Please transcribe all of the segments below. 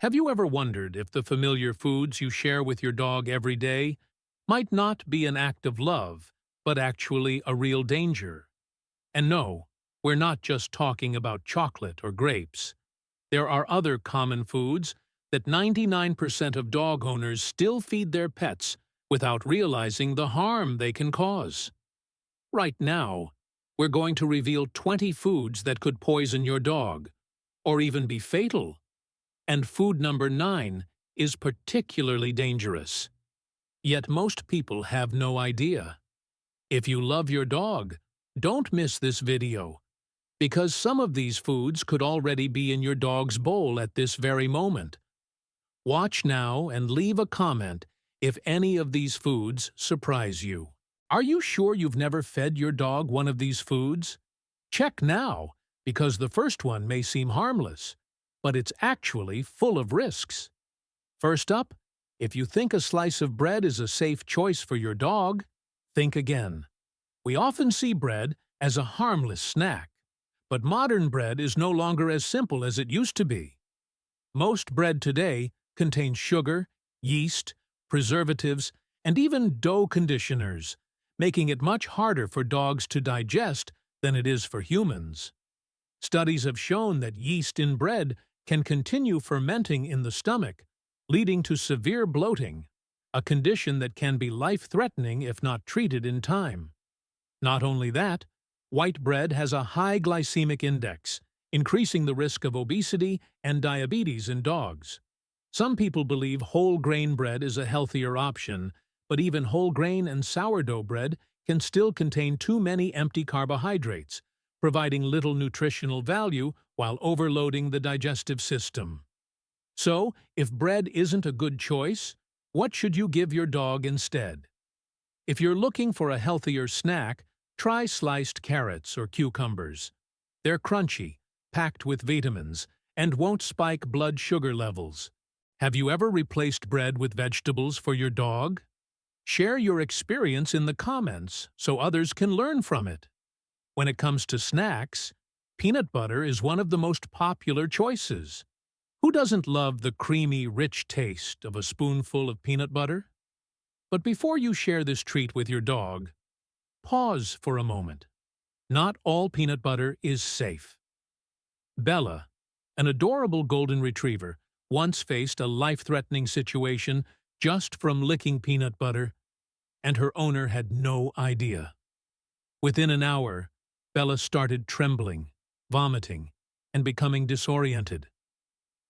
Have you ever wondered if the familiar foods you share with your dog every day might not be an act of love, but actually a real danger? And no, we're not just talking about chocolate or grapes. There are other common foods that 99% of dog owners still feed their pets without realizing the harm they can cause. Right now, we're going to reveal 20 foods that could poison your dog, or even be fatal. And food number 9 is particularly dangerous. Yet most people have no idea. If you love your dog, don't miss this video, because some of these foods could already be in your dog's bowl at this very moment. Watch now and leave a comment if any of these foods surprise you. Are you sure you've never fed your dog one of these foods? Check now, because the first one may seem harmless, but it's actually full of risks. First up, if you think a slice of bread is a safe choice for your dog, think again. We often see bread as a harmless snack, but modern bread is no longer as simple as it used to be. Most bread today contains sugar, yeast, preservatives, and even dough conditioners, making it much harder for dogs to digest than it is for humans. Studies have shown that yeast in bread can continue fermenting in the stomach, leading to severe bloating, a condition that can be life-threatening if not treated in time. Not only that, white bread has a high glycemic index, increasing the risk of obesity and diabetes in dogs. Some people believe whole grain bread is a healthier option, but even whole grain and sourdough bread can still contain too many empty carbohydrates, providing little nutritional value while overloading the digestive system. So, if bread isn't a good choice, what should you give your dog instead? If you're looking for a healthier snack, try sliced carrots or cucumbers. They're crunchy, packed with vitamins, and won't spike blood sugar levels. Have you ever replaced bread with vegetables for your dog? Share your experience in the comments so others can learn from it. When it comes to snacks, peanut butter is one of the most popular choices. Who doesn't love the creamy, rich taste of a spoonful of peanut butter? But before you share this treat with your dog, pause for a moment. Not all peanut butter is safe. Bella, an adorable golden retriever, once faced a life-threatening situation just from licking peanut butter, and her owner had no idea. Within an hour, Bella started trembling, vomiting, and becoming disoriented.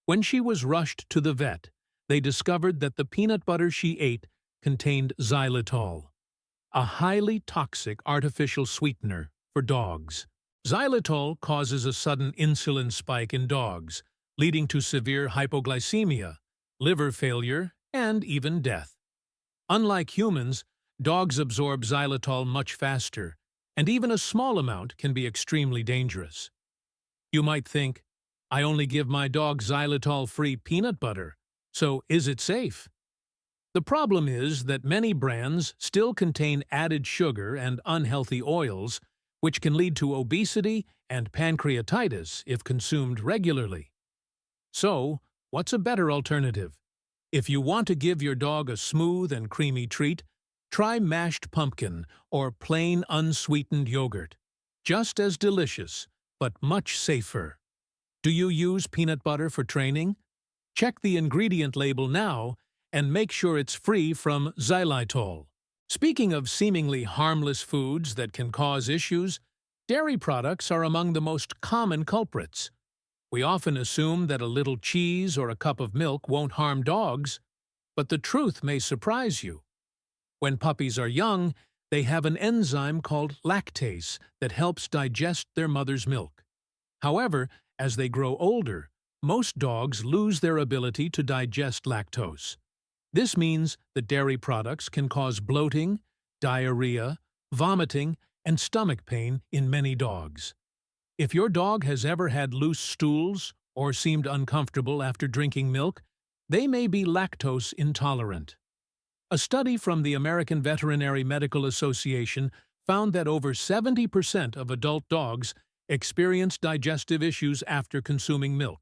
When she was rushed to the vet, they discovered that the peanut butter she ate contained xylitol, a highly toxic artificial sweetener for dogs. Xylitol causes a sudden insulin spike in dogs, leading to severe hypoglycemia, liver failure, and even death. Unlike humans, dogs absorb xylitol much faster, and even a small amount can be extremely dangerous. You might think, I only give my dog xylitol-free peanut butter, so is it safe? The problem is that many brands still contain added sugar and unhealthy oils, which can lead to obesity and pancreatitis if consumed regularly. So, what's a better alternative? If you want to give your dog a smooth and creamy treat, try mashed pumpkin or plain unsweetened yogurt. Just as delicious, but much safer. Do you use peanut butter for training? Check the ingredient label now and make sure it's free from xylitol. Speaking of seemingly harmless foods that can cause issues, dairy products are among the most common culprits. We often assume that a little cheese or a cup of milk won't harm dogs, but the truth may surprise you. When puppies are young, they have an enzyme called lactase that helps digest their mother's milk. However, as they grow older, most dogs lose their ability to digest lactose. This means that dairy products can cause bloating, diarrhea, vomiting, and stomach pain in many dogs. If your dog has ever had loose stools or seemed uncomfortable after drinking milk, they may be lactose intolerant. A study from the American Veterinary Medical Association found that over 70% of adult dogs experience digestive issues after consuming milk.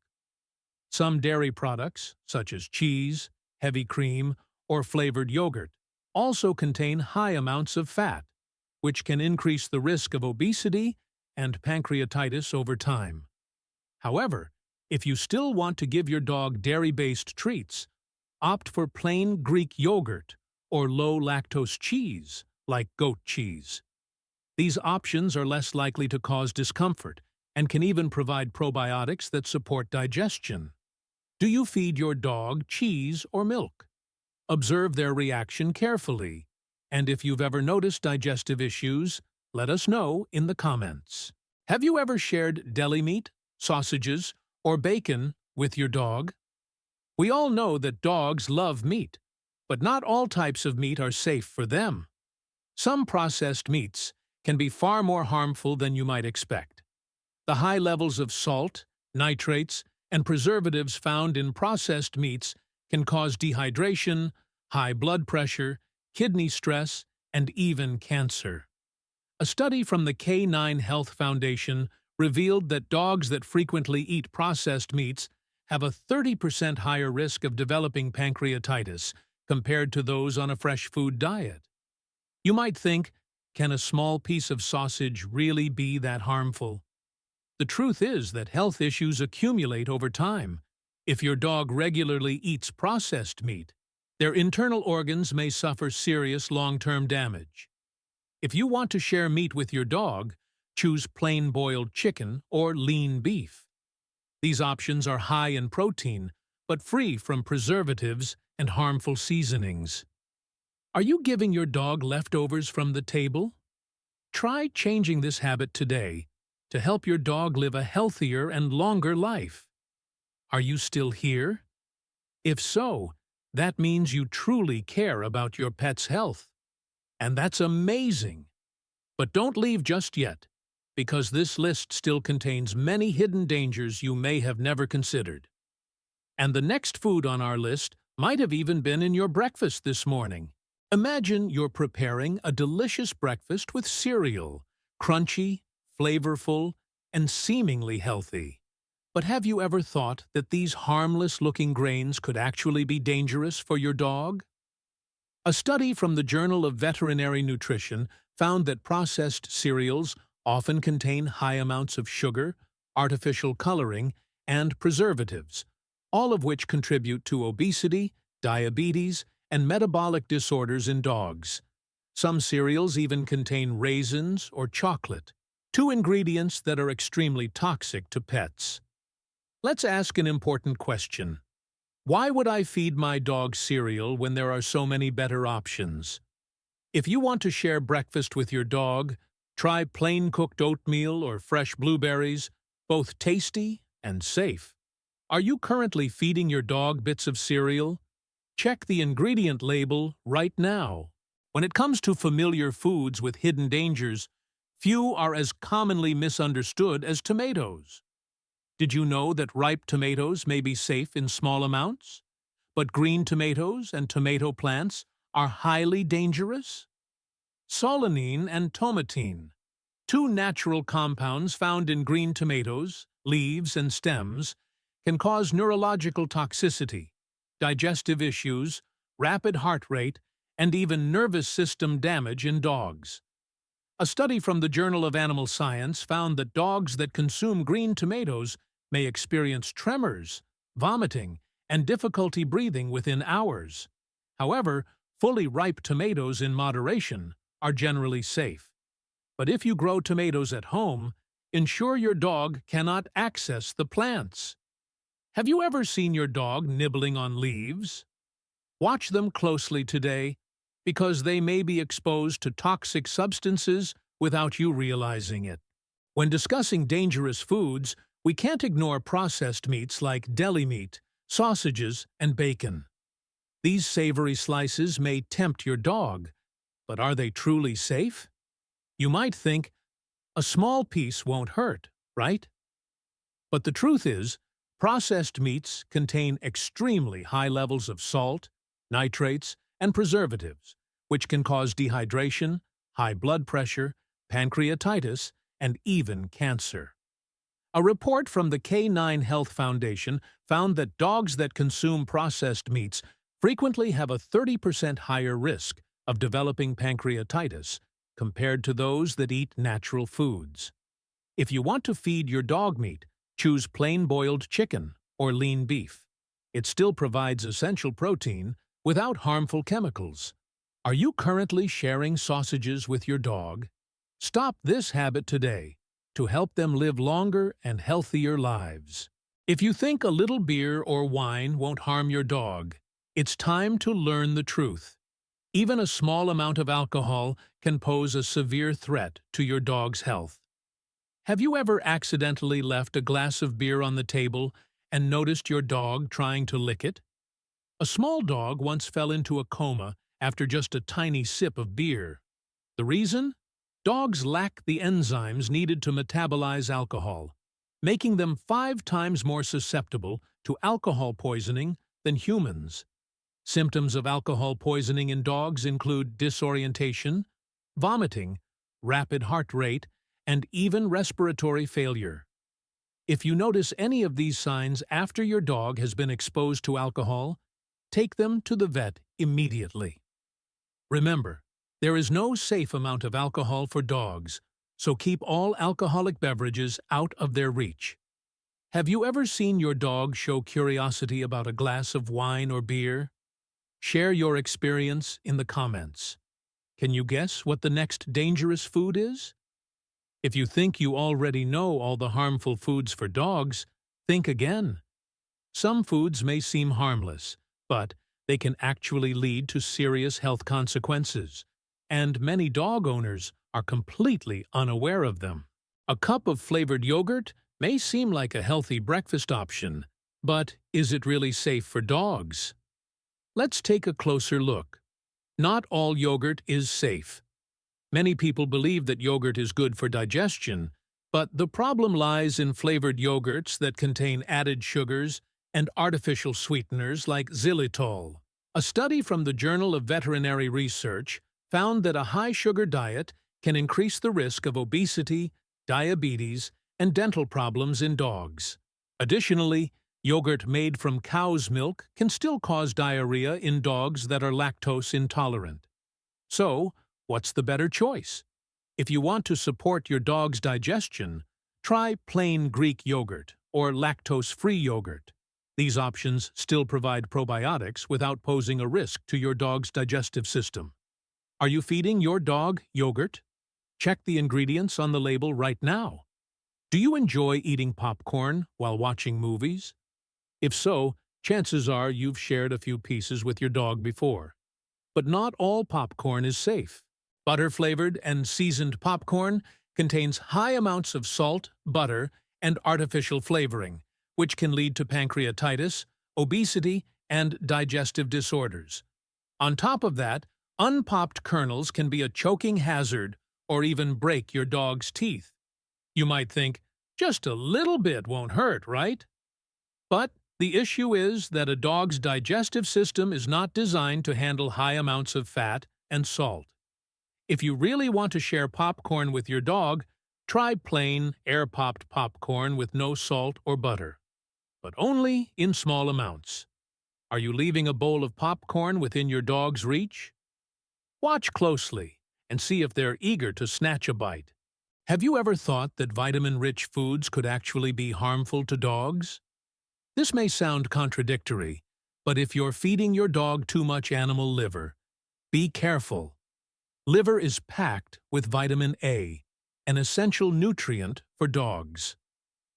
Some dairy products, such as cheese, heavy cream, or flavored yogurt, also contain high amounts of fat, which can increase the risk of obesity and pancreatitis over time. However, if you still want to give your dog dairy-based treats, opt for plain Greek yogurt or low-lactose cheese, like goat cheese. These options are less likely to cause discomfort and can even provide probiotics that support digestion. Do you feed your dog cheese or milk? Observe their reaction carefully, and if you've ever noticed digestive issues, let us know in the comments. Have you ever shared deli meat, sausages, or bacon with your dog? We all know that dogs love meat, but not all types of meat are safe for them. Some processed meats can be far more harmful than you might expect. The high levels of salt, nitrates, and preservatives found in processed meats can cause dehydration, high blood pressure, kidney stress, and even cancer. A study from the K9 Health Foundation revealed that dogs that frequently eat processed meats have a 30% higher risk of developing pancreatitis compared to those on a fresh food diet. You might think, can a small piece of sausage really be that harmful? The truth is that health issues accumulate over time. If your dog regularly eats processed meat, their internal organs may suffer serious long-term damage. If you want to share meat with your dog, choose plain boiled chicken or lean beef. These options are high in protein, but free from preservatives and harmful seasonings. Are you giving your dog leftovers from the table? Try changing this habit today to help your dog live a healthier and longer life. Are you still here? If so, that means you truly care about your pet's health. And that's amazing! But don't leave just yet, because this list still contains many hidden dangers you may have never considered. And the next food on our list might have even been in your breakfast this morning. Imagine you're preparing a delicious breakfast with cereal, crunchy, flavorful, and seemingly healthy. But have you ever thought that these harmless-looking grains could actually be dangerous for your dog? A study from the Journal of Veterinary Nutrition found that processed cereals often contain high amounts of sugar, artificial coloring, and preservatives, all of which contribute to obesity, diabetes, and metabolic disorders in dogs. Some cereals even contain raisins or chocolate, two ingredients that are extremely toxic to pets. Let's ask an important question. Why would I feed my dog cereal when there are so many better options? If you want to share breakfast with your dog, try plain cooked oatmeal or fresh blueberries, both tasty and safe. Are you currently feeding your dog bits of cereal? Check the ingredient label right now. When it comes to familiar foods with hidden dangers, few are as commonly misunderstood as tomatoes. Did you know that ripe tomatoes may be safe in small amounts? But green tomatoes and tomato plants are highly dangerous? Solanine and tomatine, two natural compounds found in green tomatoes, leaves, and stems, can cause neurological toxicity, digestive issues, rapid heart rate, and even nervous system damage in dogs. A study from the Journal of Animal Science found that dogs that consume green tomatoes may experience tremors, vomiting, and difficulty breathing within hours. However, fully ripe tomatoes in moderation are generally safe. But if you grow tomatoes at home, ensure your dog cannot access the plants. Have you ever seen your dog nibbling on leaves? Watch them closely today, because they may be exposed to toxic substances without you realizing it. When discussing dangerous foods, we can't ignore processed meats like deli meat, sausages, and bacon. These savory slices may tempt your dog, but are they truly safe? You might think, a small piece won't hurt, right? But the truth is, processed meats contain extremely high levels of salt, nitrates, and preservatives, which can cause dehydration, high blood pressure, pancreatitis, and even cancer. A report from the K9 Health Foundation found that dogs that consume processed meats frequently have a 30% higher risk of developing pancreatitis compared to those that eat natural foods. If you want to feed your dog meat, choose plain boiled chicken or lean beef. It still provides essential protein without harmful chemicals. Are you currently sharing sausages with your dog? Stop this habit today to help them live longer and healthier lives. If you think a little beer or wine won't harm your dog, it's time to learn the truth. Even a small amount of alcohol can pose a severe threat to your dog's health. Have you ever accidentally left a glass of beer on the table and noticed your dog trying to lick it? A small dog once fell into a coma after just a tiny sip of beer. The reason? Dogs lack the enzymes needed to metabolize alcohol, making them 5 times more susceptible to alcohol poisoning than humans. Symptoms of alcohol poisoning in dogs include disorientation, vomiting, rapid heart rate, and even respiratory failure. If you notice any of these signs after your dog has been exposed to alcohol, take them to the vet immediately. Remember, there is no safe amount of alcohol for dogs, so keep all alcoholic beverages out of their reach. Have you ever seen your dog show curiosity about a glass of wine or beer? Share your experience in the comments. Can you guess what the next dangerous food is? If you think you already know all the harmful foods for dogs, think again. Some foods may seem harmless, but they can actually lead to serious health consequences, and many dog owners are completely unaware of them. A cup of flavored yogurt may seem like a healthy breakfast option, but is it really safe for dogs? Let's take a closer look. Not all yogurt is safe. Many people believe that yogurt is good for digestion, but the problem lies in flavored yogurts that contain added sugars and artificial sweeteners like xylitol. A study from the Journal of Veterinary Research found that a high-sugar diet can increase the risk of obesity, diabetes, and dental problems in dogs. Additionally, yogurt made from cow's milk can still cause diarrhea in dogs that are lactose intolerant. So, what's the better choice? If you want to support your dog's digestion, try plain Greek yogurt or lactose-free yogurt. These options still provide probiotics without posing a risk to your dog's digestive system. Are you feeding your dog yogurt? Check the ingredients on the label right now. Do you enjoy eating popcorn while watching movies? If so, chances are you've shared a few pieces with your dog before. But not all popcorn is safe. Butter-flavored and seasoned popcorn contains high amounts of salt, butter, and artificial flavoring, which can lead to pancreatitis, obesity, and digestive disorders. On top of that, unpopped kernels can be a choking hazard or even break your dog's teeth. You might think, just a little bit won't hurt, right? But the issue is that a dog's digestive system is not designed to handle high amounts of fat and salt. If you really want to share popcorn with your dog, try plain, air-popped popcorn with no salt or butter, but only in small amounts. Are you leaving a bowl of popcorn within your dog's reach? Watch closely and see if they're eager to snatch a bite. Have you ever thought that vitamin-rich foods could actually be harmful to dogs? This may sound contradictory, but if you're feeding your dog too much animal liver, be careful. Liver is packed with vitamin A, an essential nutrient for dogs.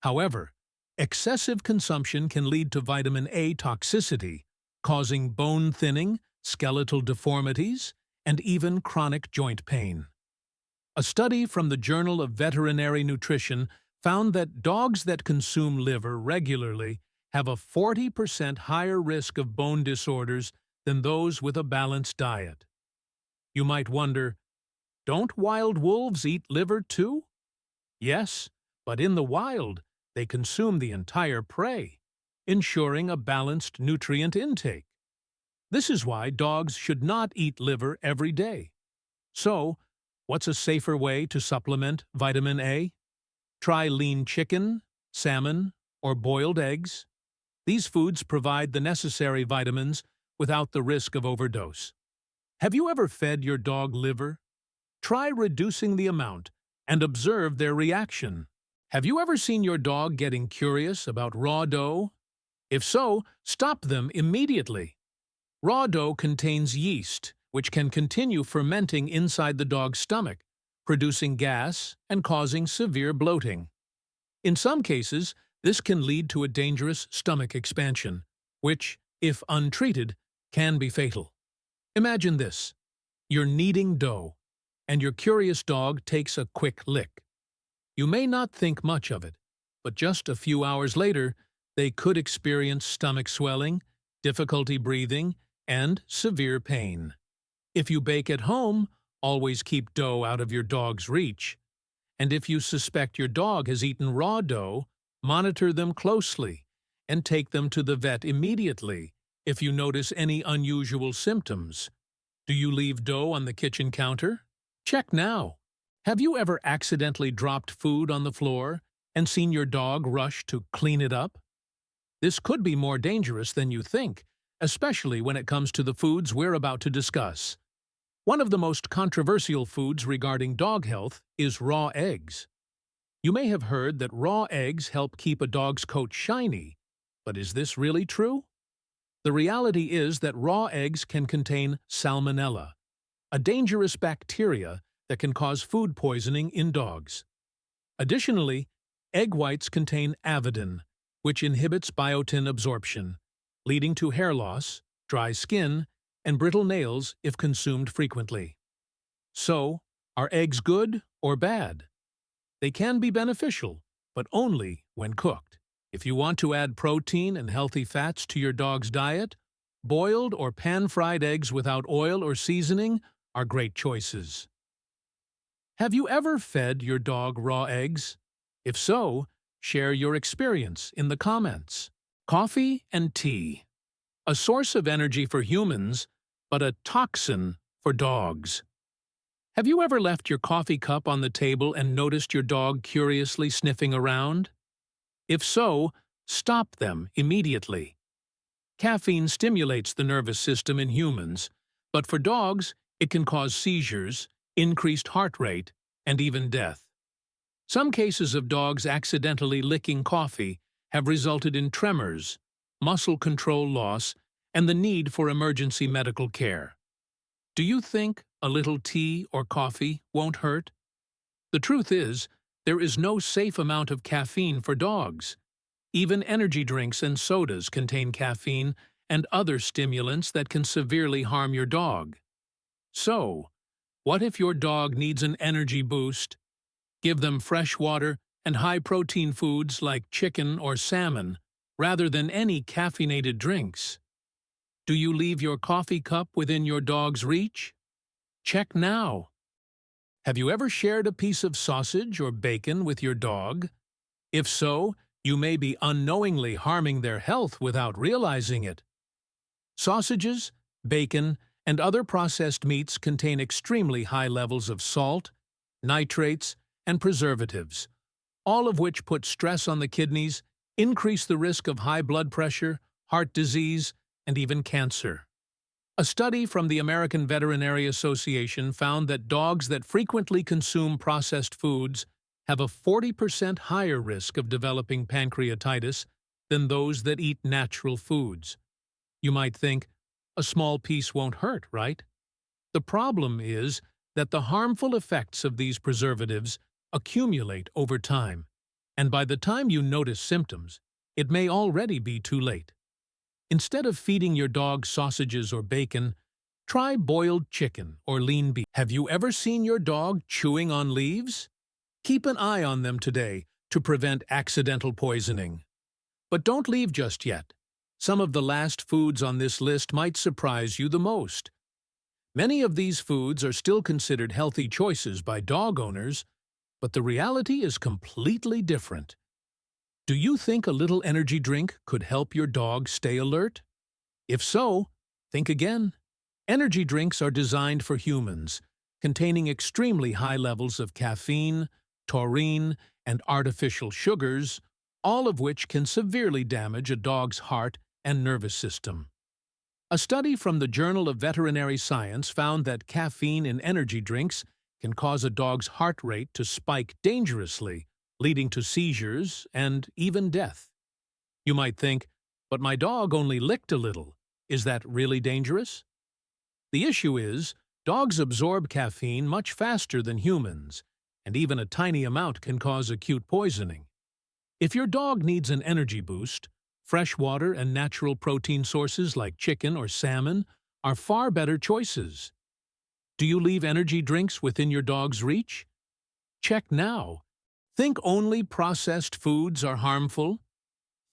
However, excessive consumption can lead to vitamin A toxicity, causing bone thinning, skeletal deformities, and even chronic joint pain. A study from the Journal of Veterinary Nutrition found that dogs that consume liver regularly have a 40% higher risk of bone disorders than those with a balanced diet. You might wonder, don't wild wolves eat liver too? Yes, but in the wild, they consume the entire prey, ensuring a balanced nutrient intake. This is why dogs should not eat liver every day. So, what's a safer way to supplement vitamin A? Try lean chicken, salmon, or boiled eggs. These foods provide the necessary vitamins without the risk of overdose. Have you ever fed your dog liver? Try reducing the amount and observe their reaction. Have you ever seen your dog getting curious about raw dough? If so, stop them immediately. Raw dough contains yeast, which can continue fermenting inside the dog's stomach, producing gas and causing severe bloating. In some cases, this can lead to a dangerous stomach expansion, which, if untreated, can be fatal. Imagine this. You're kneading dough, and your curious dog takes a quick lick. You may not think much of it, but just a few hours later, they could experience stomach swelling, difficulty breathing, and severe pain. If you bake at home, always keep dough out of your dog's reach. And if you suspect your dog has eaten raw dough, monitor them closely and take them to the vet immediately if you notice any unusual symptoms. Do you leave dough on the kitchen counter? Check now. Have you ever accidentally dropped food on the floor and seen your dog rush to clean it up? This could be more dangerous than you think, especially when it comes to the foods we're about to discuss. One of the most controversial foods regarding dog health is raw eggs. You may have heard that raw eggs help keep a dog's coat shiny, but is this really true? The reality is that raw eggs can contain salmonella, a dangerous bacteria that can cause food poisoning in dogs. Additionally, egg whites contain avidin, which inhibits biotin absorption, leading to hair loss, dry skin, and brittle nails if consumed frequently. So, are eggs good or bad? They can be beneficial, but only when cooked. If you want to add protein and healthy fats to your dog's diet, boiled or pan-fried eggs without oil or seasoning are great choices. Have you ever fed your dog raw eggs? If so, share your experience in the comments. Coffee and tea. A source of energy for humans, but a toxin for dogs. Have you ever left your coffee cup on the table and noticed your dog curiously sniffing around? If so, stop them immediately. Caffeine stimulates the nervous system in humans, but for dogs, it can cause seizures, increased heart rate, and even death. Some cases of dogs accidentally licking coffee have resulted in tremors, muscle control loss, and the need for emergency medical care. Do you think a little tea or coffee won't hurt? The truth is, there is no safe amount of caffeine for dogs. Even energy drinks and sodas contain caffeine and other stimulants that can severely harm your dog. So, what if your dog needs an energy boost? Give them fresh water and high-protein foods like chicken or salmon, rather than any caffeinated drinks. Do you leave your coffee cup within your dog's reach? Check now. Have you ever shared a piece of sausage or bacon with your dog? If so, you may be unknowingly harming their health without realizing it. Sausages, bacon, and other processed meats contain extremely high levels of salt, nitrates, and preservatives, all of which put stress on the kidneys, increase the risk of high blood pressure, heart disease, and even cancer. A study from the American Veterinary Association found that dogs that frequently consume processed foods have a 40% higher risk of developing pancreatitis than those that eat natural foods. You might think, a small piece won't hurt, right? The problem is that the harmful effects of these preservatives accumulate over time, and by the time you notice symptoms, it may already be too late. Instead of feeding your dog sausages or bacon, try boiled chicken or lean beef. Have you ever seen your dog chewing on leaves? Keep an eye on them today to prevent accidental poisoning. But don't leave just yet. Some of the last foods on this list might surprise you the most. Many of these foods are still considered healthy choices by dog owners, but the reality is completely different. Do you think a little energy drink could help your dog stay alert? If so, think again. Energy drinks are designed for humans, containing extremely high levels of caffeine, taurine, and artificial sugars, all of which can severely damage a dog's heart and nervous system. A study from the Journal of Veterinary Science found that caffeine in energy drinks can cause a dog's heart rate to spike dangerously, leading to seizures and even death. You might think, but my dog only licked a little. Is that really dangerous? The issue is, dogs absorb caffeine much faster than humans, and even a tiny amount can cause acute poisoning. If your dog needs an energy boost, fresh water and natural protein sources like chicken or salmon are far better choices. Do you leave energy drinks within your dog's reach? Check now. Think only processed foods are harmful?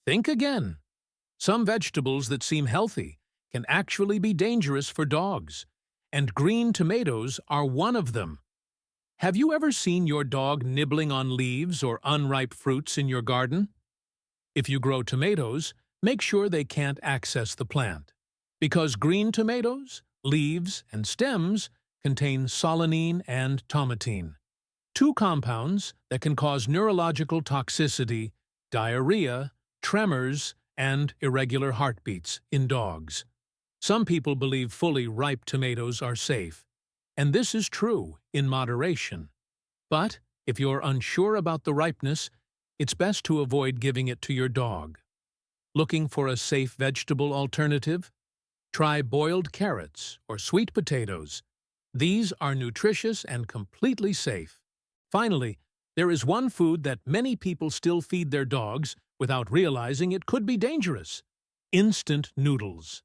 Think again. Some vegetables that seem healthy can actually be dangerous for dogs, and green tomatoes are one of them. Have you ever seen your dog nibbling on leaves or unripe fruits in your garden? If you grow tomatoes, make sure they can't access the plant, because green tomatoes, leaves, and stems contain solanine and tomatine, two compounds that can cause neurological toxicity, diarrhea, tremors, and irregular heartbeats in dogs. Some people believe fully ripe tomatoes are safe, and this is true in moderation. But if you're unsure about the ripeness, it's best to avoid giving it to your dog. Looking for a safe vegetable alternative? Try boiled carrots or sweet potatoes. These are nutritious and completely safe. Finally, there is one food that many people still feed their dogs without realizing it could be dangerous: instant noodles.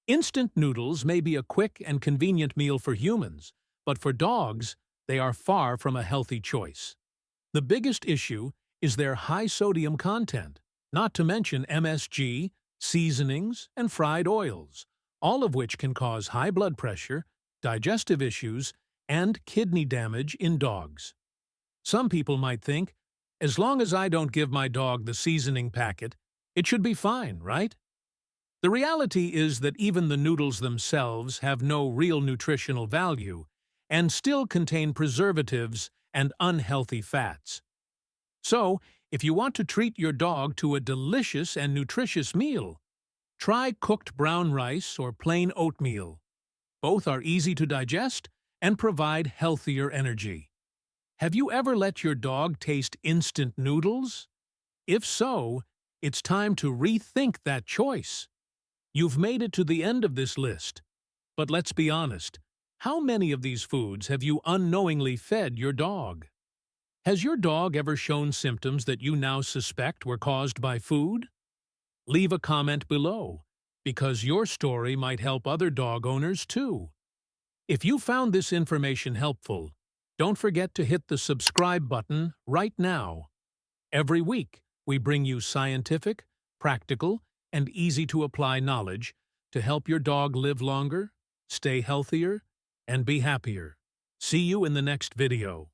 Instant noodles may be a quick and convenient meal for humans, but for dogs, they are far from a healthy choice. The biggest issue is their high sodium content, not to mention MSG, seasonings, and fried oils, all of which can cause high blood pressure, digestive issues, and kidney damage in dogs. Some people might think, as long as I don't give my dog the seasoning packet, it should be fine, right? The reality is that even the noodles themselves have no real nutritional value and still contain preservatives and unhealthy fats. So, if you want to treat your dog to a delicious and nutritious meal, try cooked brown rice or plain oatmeal. Both are easy to digest and provide healthier energy. Have you ever let your dog taste instant noodles? If so, it's time to rethink that choice. You've made it to the end of this list. But let's be honest, how many of these foods have you unknowingly fed your dog? Has your dog ever shown symptoms that you now suspect were caused by food? Leave a comment below, because your story might help other dog owners too. If you found this information helpful, don't forget to hit the subscribe button right now. Every week, we bring you scientific, practical, and easy-to-apply knowledge to help your dog live longer, stay healthier, and be happier. See you in the next video.